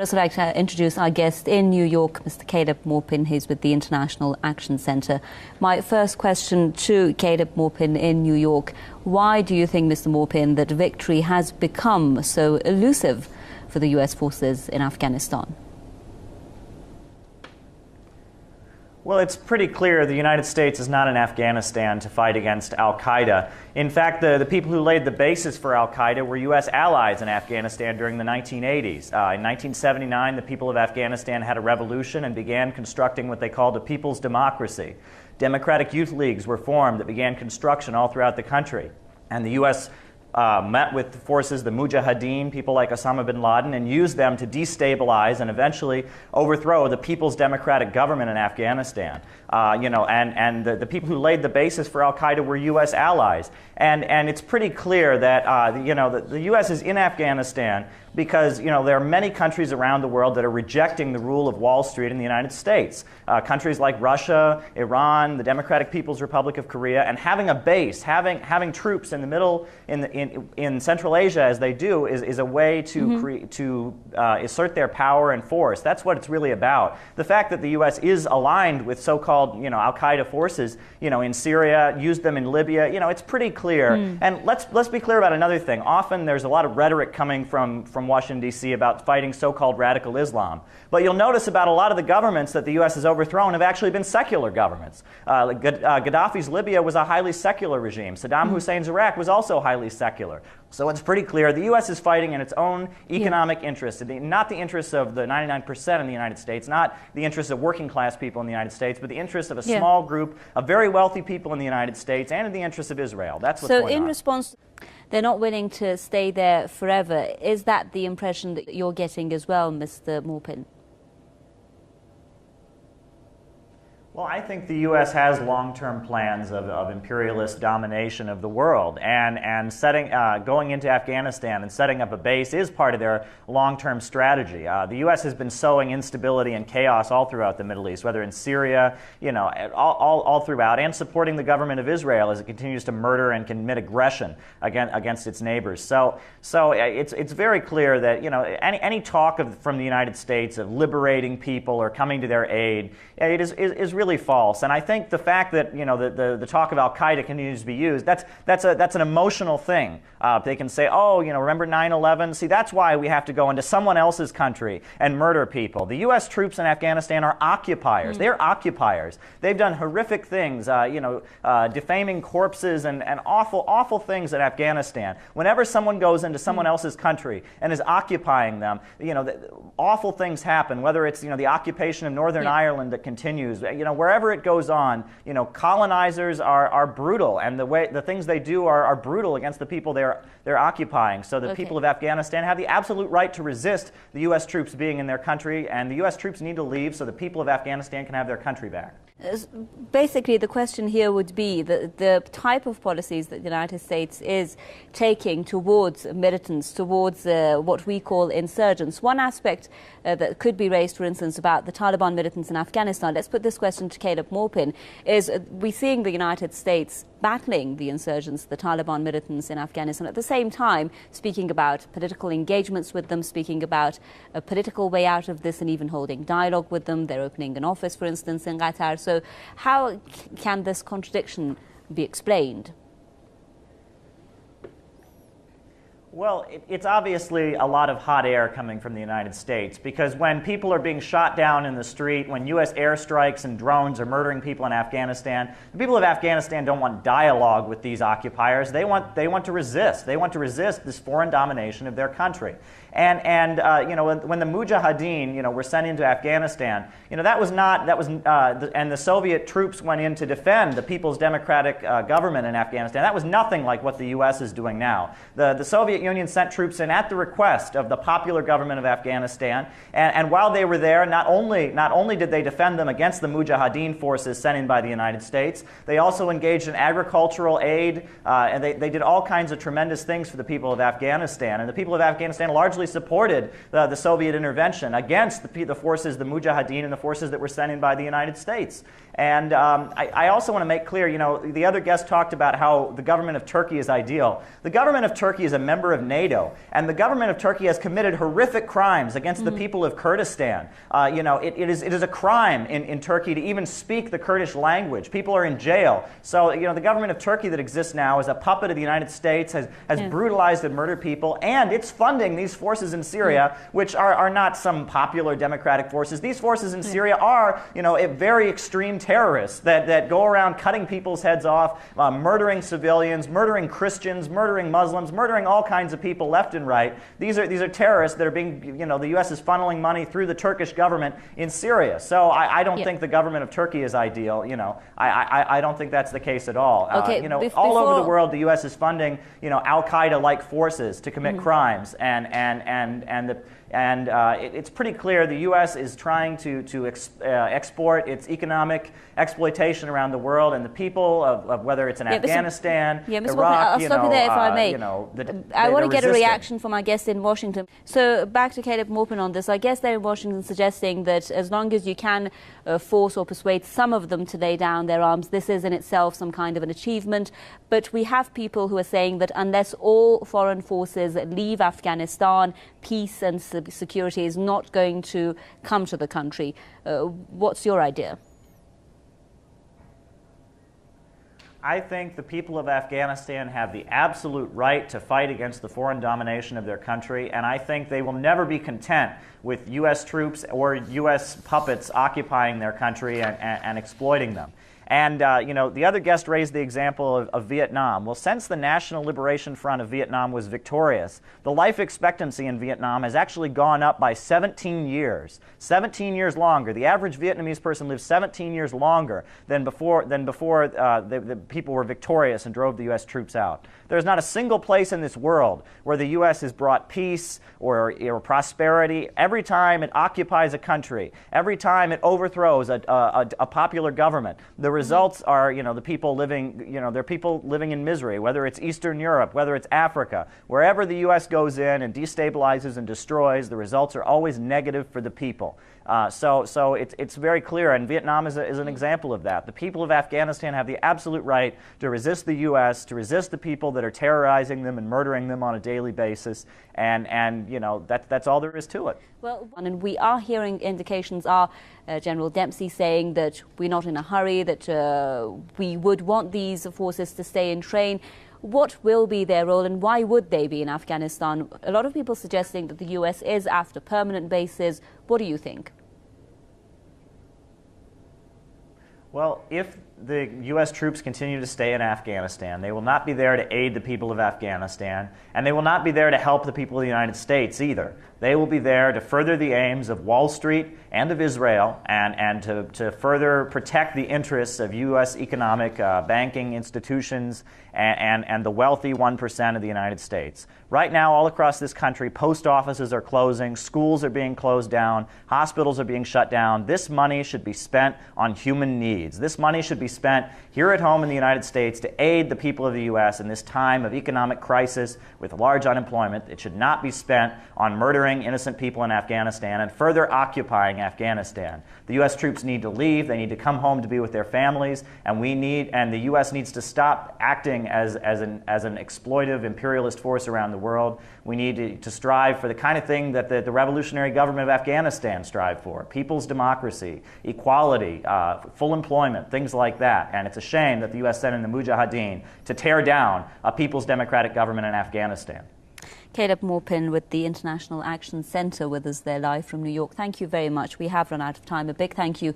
I'd also like to introduce our guest in New York, Mr. Caleb Maupin. He's with the International Action Centre. My first question to Caleb Maupin in New York: why do you think, Mr. Maupin, that victory has become so elusive for the US forces in Afghanistan? Well, it's pretty clear the United States is not in Afghanistan to fight against al-Qaeda. In fact, the people who laid the basis for al-Qaeda were U.S. allies in Afghanistan during the 1980s. In 1979, the people of Afghanistan had a revolution and began constructing what they called a people's democracy. Democratic youth leagues were formed that began construction all throughout the country. And the U.S. met with the forces, the Mujahideen, people like Osama bin Laden, and used them to destabilize and eventually overthrow the People's Democratic Government in Afghanistan. And the people who laid the basis for al-Qaeda were U.S. allies. And it's pretty clear that the U.S. is in Afghanistan because there are many countries around the world that are rejecting the rule of Wall Street in the United States. Countries like Russia, Iran, the Democratic People's Republic of Korea, and having a base, having troops in the middle, in Central Asia as they do, is a way to assert their power and force. That's what it's really about. The fact that the U.S. is aligned with so-called al-Qaeda forces, in Syria, used them in Libya, it's pretty clear. And let's be clear about another thing. Often there's a lot of rhetoric coming from Washington, D.C. about fighting so-called radical Islam. But you'll notice about a lot of the governments that the U.S. has overthrown have actually been secular governments. Gaddafi's Libya was a highly secular regime. Saddam Hussein's Iraq was also highly secular. So it's pretty clear the U.S. is fighting in its own economic interests, not the interests of the 99% in the United States, not the interests of working class people in the United States, but the interests of a small group of very wealthy people in the United States and in the interests of Israel. That's what's going on. So in response, they're not willing to stay there forever. Is that the impression that you're getting as well, Mr. Maupin? Well, I think the U.S. has long-term plans of imperialist domination of the world, and going into Afghanistan and setting up a base is part of their long-term strategy. The U.S. has been sowing instability and chaos all throughout the Middle East, whether in Syria, all throughout, and supporting the government of Israel as it continues to murder and commit aggression against its neighbors. So it's very clear that any talk from the United States of liberating people or coming to their aid, it is really false. And I think the fact that the talk of al-Qaeda continues to be used, that's an emotional thing. They can say, remember 9/11? See, that's why we have to go into someone else's country and murder people. The U.S. troops in Afghanistan are occupiers. They're occupiers. They've done horrific things, defaming corpses and awful things in Afghanistan. Whenever someone goes into someone else's country and is occupying them, awful things happen. Whether it's the occupation of Northern Ireland that continues, wherever it goes on, colonizers are brutal, and the things they do are brutal against the people they're occupying. So the people of Afghanistan have the absolute right to resist the U.S. troops being in their country, and the U.S. troops need to leave so the people of Afghanistan can have their country back. Basically, the question here would be the type of policies that the United States is taking towards militants, towards what we call insurgents. One aspect that could be raised, for instance, about the Taliban militants in Afghanistan, let's put this question to Caleb Maupin, is we're seeing the United States battling the insurgents, the Taliban militants in Afghanistan, at the same time speaking about political engagements with them, speaking about a political way out of this and even holding dialogue with them. They're opening an office, for instance, in Qatar. So how can this contradiction be explained? Well, it's obviously a lot of hot air coming from the United States, because when people are being shot down in the street, when U.S. airstrikes and drones are murdering people in Afghanistan, the people of Afghanistan don't want dialogue with these occupiers. They want to resist. They want to resist this foreign domination of their country. And when the Mujahideen, were sent into Afghanistan, and the Soviet troops went in to defend the People's Democratic Government in Afghanistan. That was nothing like what the U.S. is doing now. The Soviet Union sent troops in at the request of the popular government of Afghanistan, and while they were there, not only did they defend them against the Mujahideen forces sent in by the United States, they also engaged in agricultural aid, and they did all kinds of tremendous things for the people of Afghanistan. And the people of Afghanistan largely supported the Soviet intervention against the forces, the Mujahideen, and the forces that were sent in by the United States. And I also want to make clear, the other guest talked about how the government of Turkey is ideal. The government of Turkey is a member of NATO, and the government of Turkey has committed horrific crimes against the people of Kurdistan. It is a crime in Turkey to even speak the Kurdish language. People are in jail. So, the government of Turkey that exists now is a puppet of the United States, has brutalized and murdered people, and it's funding these forces in Syria, which are not some popular democratic forces. These forces in Syria are, very extreme terrorists that go around cutting people's heads off, murdering civilians, murdering Christians, murdering Muslims, murdering all kinds of people left and right. These are terrorists that are being, the U.S. is funneling money through the Turkish government in Syria. So I don't think the government of Turkey is ideal. I don't think that's the case at all. Okay, all over the world, the U.S. is funding, Al-Qaeda-like forces to commit crimes, and it's pretty clear the U.S. is trying to export its economic exploitation around the world, and the people of whether it's in Afghanistan, Mr. Iraq, Maupin, I'll stop you there if I may. I want to get resisting. a reaction from our guests in Washington. So back to Caleb Maupin on this. I guess they're in Washington suggesting that as long as you can force or persuade some of them to lay down their arms, this is in itself some kind of an achievement. But we have people who are saying that unless all foreign forces leave Afghanistan, peace and security is not going to come to the country. What's your idea? I think the people of Afghanistan have the absolute right to fight against the foreign domination of their country, and I think they will never be content with U.S. troops or U.S. puppets occupying their country and exploiting them. And, the other guest raised the example of Vietnam. Well, since the National Liberation Front of Vietnam was victorious, the life expectancy in Vietnam has actually gone up by 17 years. 17 years longer. The average Vietnamese person lives 17 years longer than before the people were victorious and drove the U.S. troops out. There's not a single place in this world where the U.S. has brought peace or prosperity. Every time it occupies a country, every time it overthrows a popular government, the results are, the people living, they're people living in misery, whether it's Eastern Europe, whether it's Africa. Wherever the U.S. goes in and destabilizes and destroys, the results are always negative for the people. So it's very clear, and Vietnam is an example of that. The people of Afghanistan have the absolute right to resist the U.S., to resist the people that are terrorizing them and murdering them on a daily basis, and that's all there is to it. Well, and we are hearing indications are General Dempsey saying that we're not in a hurry, that we would want these forces to stay and train. What will be their role and why would they be in Afghanistan? A lot of people suggesting that the U.S. is after permanent bases. What do you think? Well, if the U.S. troops continue to stay in Afghanistan, they will not be there to aid the people of Afghanistan, and they will not be there to help the people of the United States either. They will be there to further the aims of Wall Street and of Israel, and to further protect the interests of U.S. economic banking institutions and the wealthy 1% of the United States. Right now, all across this country, post offices are closing, schools are being closed down, hospitals are being shut down. This money should be spent on human needs. This money should be spent here at home in the United States to aid the people of the U.S. in this time of economic crisis with large unemployment. It should not be spent on murdering innocent people in Afghanistan and further occupying Afghanistan. The U.S. troops need to leave. They need to come home to be with their families, and the U.S. needs to stop acting as an exploitive imperialist force around the world. We need to strive for the kind of thing that the revolutionary government of Afghanistan strived for: people's democracy, equality, full employment, things like that. And it's a shame that the U.S. sent in the Mujahideen to tear down a people's democratic government in Afghanistan. Caleb Maupin with the International Action Center with us there live from New York. Thank you very much. We have run out of time. A big thank you